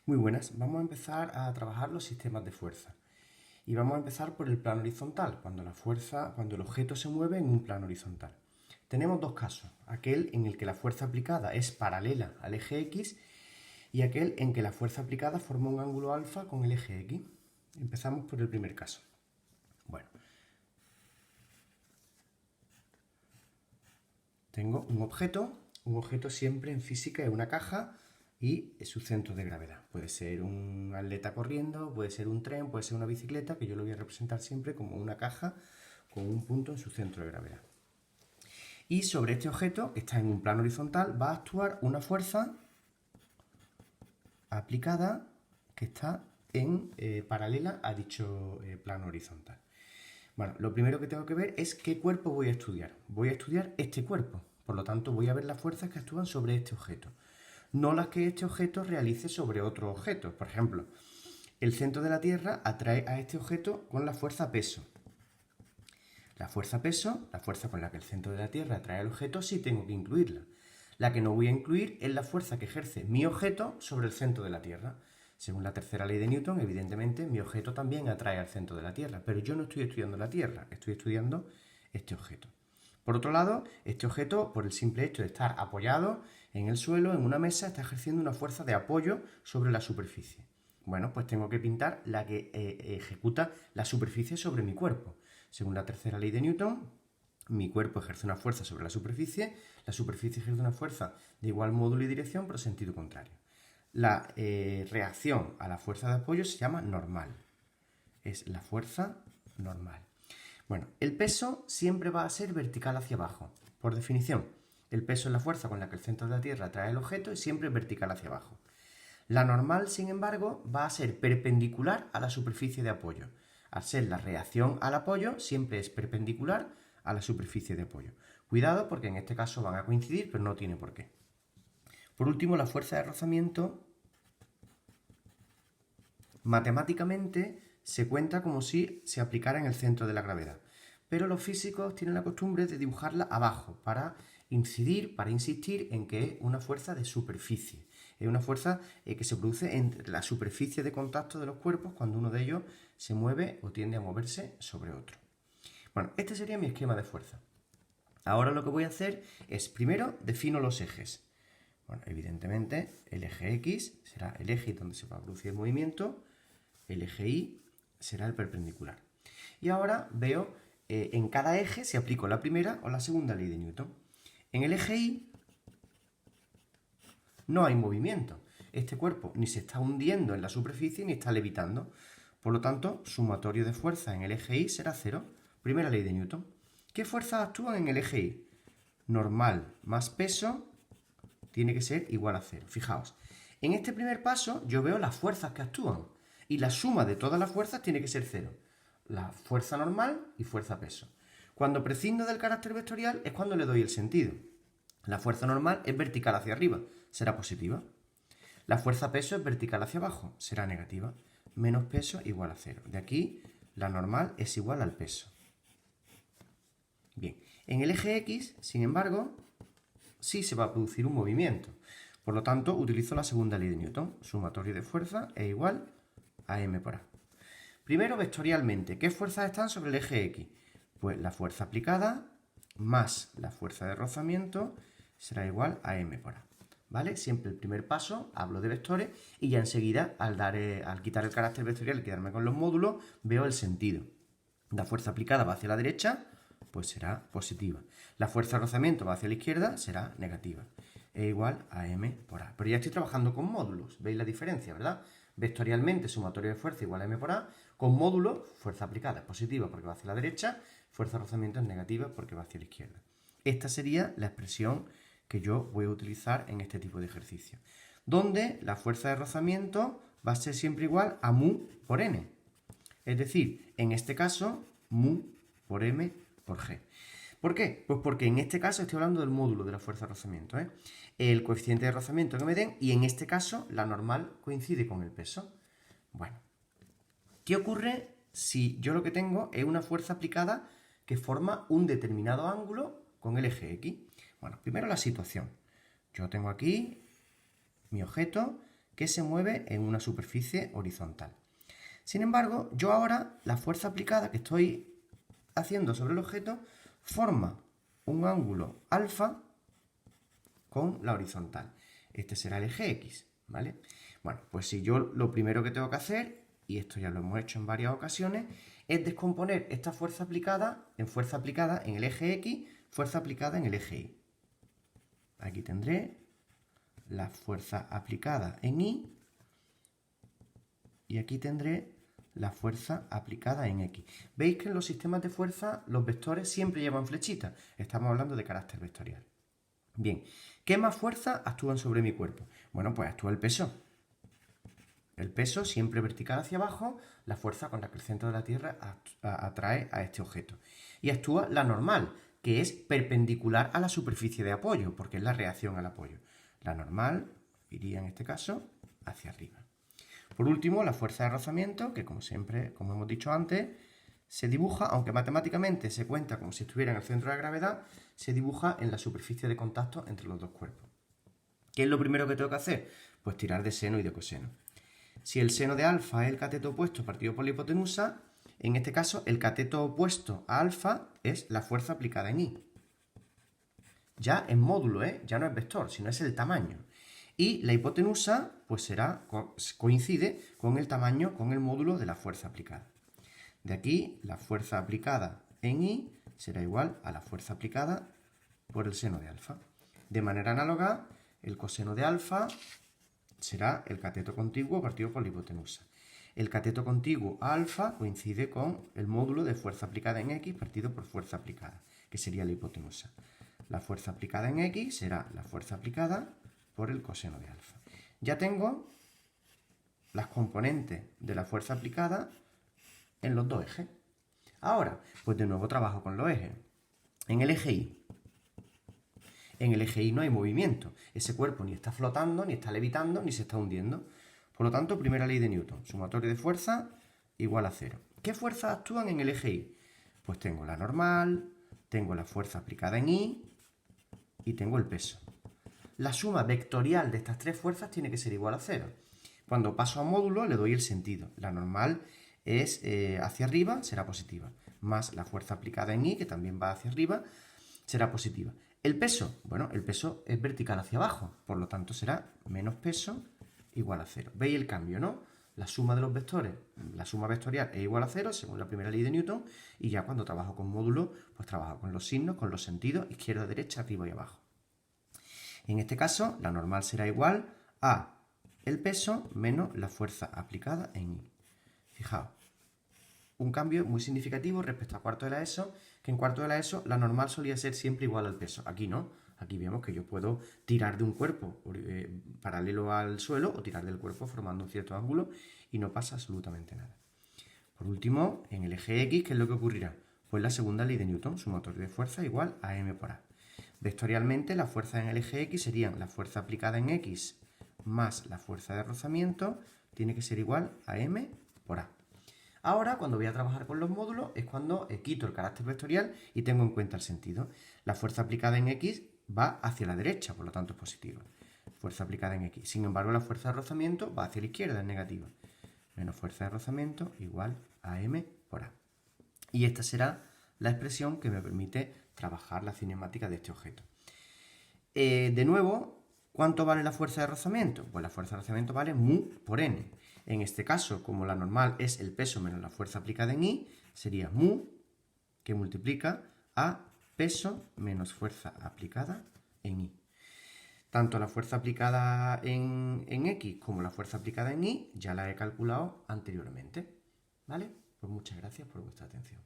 Muy buenas, vamos a empezar a trabajar los sistemas de fuerza. Y vamos a empezar por el plano horizontal, cuando el objeto se mueve en un plano horizontal. Tenemos dos casos, aquel en el que la fuerza aplicada es paralela al eje X y aquel en que la fuerza aplicada forma un ángulo alfa con el eje X. Empezamos por el primer caso. Bueno, tengo un objeto siempre en física es una caja y su centro de gravedad. Puede ser un atleta corriendo, puede ser un tren, puede ser una bicicleta, que yo lo voy a representar siempre como una caja con un punto en su centro de gravedad. Y sobre este objeto, que está en un plano horizontal, va a actuar una fuerza aplicada que está en paralela a dicho plano horizontal. Bueno, lo primero que tengo que ver es qué cuerpo voy a estudiar. Voy a estudiar este cuerpo, por lo tanto voy a ver las fuerzas que actúan sobre este objeto, no las que este objeto realice sobre otro objeto. Por ejemplo, el centro de la Tierra atrae a este objeto con la fuerza peso. La fuerza peso, la fuerza con la que el centro de la Tierra atrae al objeto, sí tengo que incluirla. La que no voy a incluir es la fuerza que ejerce mi objeto sobre el centro de la Tierra. Según la tercera ley de Newton, evidentemente, mi objeto también atrae al centro de la Tierra, pero yo no estoy estudiando la Tierra, estoy estudiando este objeto. Por otro lado, este objeto, por el simple hecho de estar apoyado en el suelo, en una mesa, está ejerciendo una fuerza de apoyo sobre la superficie. Bueno, pues tengo que pintar la que ejecuta la superficie sobre mi cuerpo. Según la tercera ley de Newton, mi cuerpo ejerce una fuerza sobre la superficie ejerce una fuerza de igual módulo y dirección, pero sentido contrario. La reacción a la fuerza de apoyo se llama normal. Es la fuerza normal. Bueno, el peso siempre va a ser vertical hacia abajo. Por definición, el peso es la fuerza con la que el centro de la Tierra atrae el objeto y siempre es vertical hacia abajo. La normal, sin embargo, va a ser perpendicular a la superficie de apoyo. Al ser la reacción al apoyo, siempre es perpendicular a la superficie de apoyo. Cuidado porque en este caso van a coincidir, pero no tiene por qué. Por último, la fuerza de rozamiento matemáticamente se cuenta como si se aplicara en el centro de la gravedad. Pero los físicos tienen la costumbre de dibujarla abajo para insistir en que es una fuerza de superficie. Es una fuerza que se produce entre la superficie de contacto de los cuerpos cuando uno de ellos se mueve o tiende a moverse sobre otro. Bueno, este sería mi esquema de fuerza. Ahora lo que voy a hacer es, primero, defino los ejes. Bueno, evidentemente, el eje X será el eje donde se va a producir el movimiento, el eje Y será el perpendicular. Y ahora veo en cada eje si aplico la primera o la segunda ley de Newton. En el eje Y no hay movimiento. Este cuerpo ni se está hundiendo en la superficie ni está levitando. Por lo tanto, sumatorio de fuerza en el eje Y será 0. Primera ley de Newton. ¿Qué fuerzas actúan en el eje Y? Normal más peso tiene que ser igual a 0. Fijaos, en este primer paso yo veo las fuerzas que actúan y la suma de todas las fuerzas tiene que ser 0. La fuerza normal y fuerza peso. Cuando prescindo del carácter vectorial es cuando le doy el sentido. La fuerza normal es vertical hacia arriba, será positiva. La fuerza peso es vertical hacia abajo, será negativa. Menos peso igual a 0. De aquí, la normal es igual al peso. Bien, en el eje X, sin embargo, sí se va a producir un movimiento. Por lo tanto, utilizo la segunda ley de Newton. Sumatorio de fuerza es igual a m por a. Primero, vectorialmente, ¿qué fuerzas están sobre el eje X? Pues la fuerza aplicada más la fuerza de rozamiento será igual a m por a. ¿Vale? Siempre el primer paso hablo de vectores y ya enseguida, al quitar el carácter vectorial y quedarme con los módulos, veo el sentido. La fuerza aplicada va hacia la derecha, pues será positiva. La fuerza de rozamiento va hacia la izquierda, será negativa. Es igual a m por a. Pero ya estoy trabajando con módulos. ¿Veis la diferencia, verdad? Vectorialmente, sumatorio de fuerza igual a m por a. Con módulos, fuerza aplicada es positiva porque va hacia la derecha, fuerza de rozamiento es negativa porque va hacia la izquierda. Esta sería la expresión que yo voy a utilizar en este tipo de ejercicio. Donde la fuerza de rozamiento va a ser siempre igual a mu por n. Es decir, en este caso, mu por m por g. ¿Por qué? Pues porque en este caso estoy hablando del módulo de la fuerza de rozamiento, el coeficiente de rozamiento que me den, y en este caso la normal coincide con el peso. Bueno, ¿qué ocurre si yo lo que tengo es una fuerza aplicada que forma un determinado ángulo con el eje X? Bueno, primero la situación. Yo tengo aquí mi objeto que se mueve en una superficie horizontal. Sin embargo, yo ahora la fuerza aplicada que estoy haciendo sobre el objeto forma un ángulo alfa con la horizontal. Este será el eje X, ¿vale? Bueno, pues si yo lo primero que tengo que hacer, y esto ya lo hemos hecho en varias ocasiones, es descomponer esta fuerza aplicada en el eje X, fuerza aplicada en el eje Y. Aquí tendré la fuerza aplicada en Y y aquí tendré la fuerza aplicada en X. Veis que en los sistemas de fuerza los vectores siempre llevan flechitas. Estamos hablando de carácter vectorial. Bien, ¿qué más fuerzas actúan sobre mi cuerpo? Bueno, pues actúa el peso. El peso siempre vertical hacia abajo, la fuerza con la que el centro de la Tierra atrae a este objeto. Y actúa la normal, que es perpendicular a la superficie de apoyo, porque es la reacción al apoyo. La normal iría en este caso hacia arriba. Por último, la fuerza de rozamiento, que como siempre, como hemos dicho antes, se dibuja, aunque matemáticamente se cuenta como si estuviera en el centro de la gravedad, se dibuja en la superficie de contacto entre los dos cuerpos. ¿Qué es lo primero que tengo que hacer? Pues tirar de seno y de coseno. Si el seno de alfa es el cateto opuesto partido por la hipotenusa, en este caso el cateto opuesto a alfa es la fuerza aplicada en Y. Ya en módulo, ya no es vector, sino es el tamaño. Y la hipotenusa pues coincide con el tamaño, con el módulo de la fuerza aplicada. De aquí, la fuerza aplicada en Y será igual a la fuerza aplicada por el seno de alfa. De manera análoga, el coseno de alfa será el cateto contiguo partido por la hipotenusa. El cateto contiguo a alfa coincide con el módulo de fuerza aplicada en X partido por fuerza aplicada, que sería la hipotenusa. La fuerza aplicada en X será la fuerza aplicada por el coseno de alfa. Ya tengo las componentes de la fuerza aplicada en los dos ejes. Ahora, pues de nuevo trabajo con los ejes. En el eje Y. En el eje Y no hay movimiento. Ese cuerpo ni está flotando, ni está levitando, ni se está hundiendo. Por lo tanto, primera ley de Newton. Sumatorio de fuerza igual a cero. ¿Qué fuerzas actúan en el eje Y? Pues tengo la normal, tengo la fuerza aplicada en Y y tengo el peso. La suma vectorial de estas tres fuerzas tiene que ser igual a cero. Cuando paso a módulo le doy el sentido. La normal es hacia arriba, será positiva. Más la fuerza aplicada en Y, que también va hacia arriba, será positiva. El peso, bueno, el peso es vertical hacia abajo, por lo tanto será menos peso igual a cero. ¿Veis el cambio, no? La suma de los vectores, la suma vectorial es igual a cero, según la primera ley de Newton, y ya cuando trabajo con módulo, pues trabajo con los signos, con los sentidos, izquierda, derecha, arriba y abajo. En este caso, la normal será igual a el peso menos la fuerza aplicada en Y. Fijaos, un cambio muy significativo respecto a cuarto de la ESO, que en cuarto de la ESO la normal solía ser siempre igual al peso. Aquí no, aquí vemos que yo puedo tirar de un cuerpo paralelo al suelo o tirar del cuerpo formando un cierto ángulo y no pasa absolutamente nada. Por último, en el eje X, ¿qué es lo que ocurrirá? Pues la segunda ley de Newton, sumatorio de fuerza igual a m por a. Vectorialmente, las fuerzas en el eje X serían la fuerza aplicada en X más la fuerza de rozamiento, tiene que ser igual a m por a. Ahora, cuando voy a trabajar con los módulos, es cuando quito el carácter vectorial y tengo en cuenta el sentido. La fuerza aplicada en X va hacia la derecha, por lo tanto es positiva. Fuerza aplicada en X. Sin embargo, la fuerza de rozamiento va hacia la izquierda, es negativa. Menos fuerza de rozamiento igual a m por a. Y esta será la expresión que me permite trabajar la cinemática de este objeto. De nuevo, ¿cuánto vale la fuerza de rozamiento? Pues la fuerza de rozamiento vale mu por n. En este caso, como la normal es el peso menos la fuerza aplicada en Y, sería mu, que multiplica a peso menos fuerza aplicada en Y. Tanto la fuerza aplicada en X como la fuerza aplicada en Y ya la he calculado anteriormente. ¿Vale? Pues muchas gracias por vuestra atención.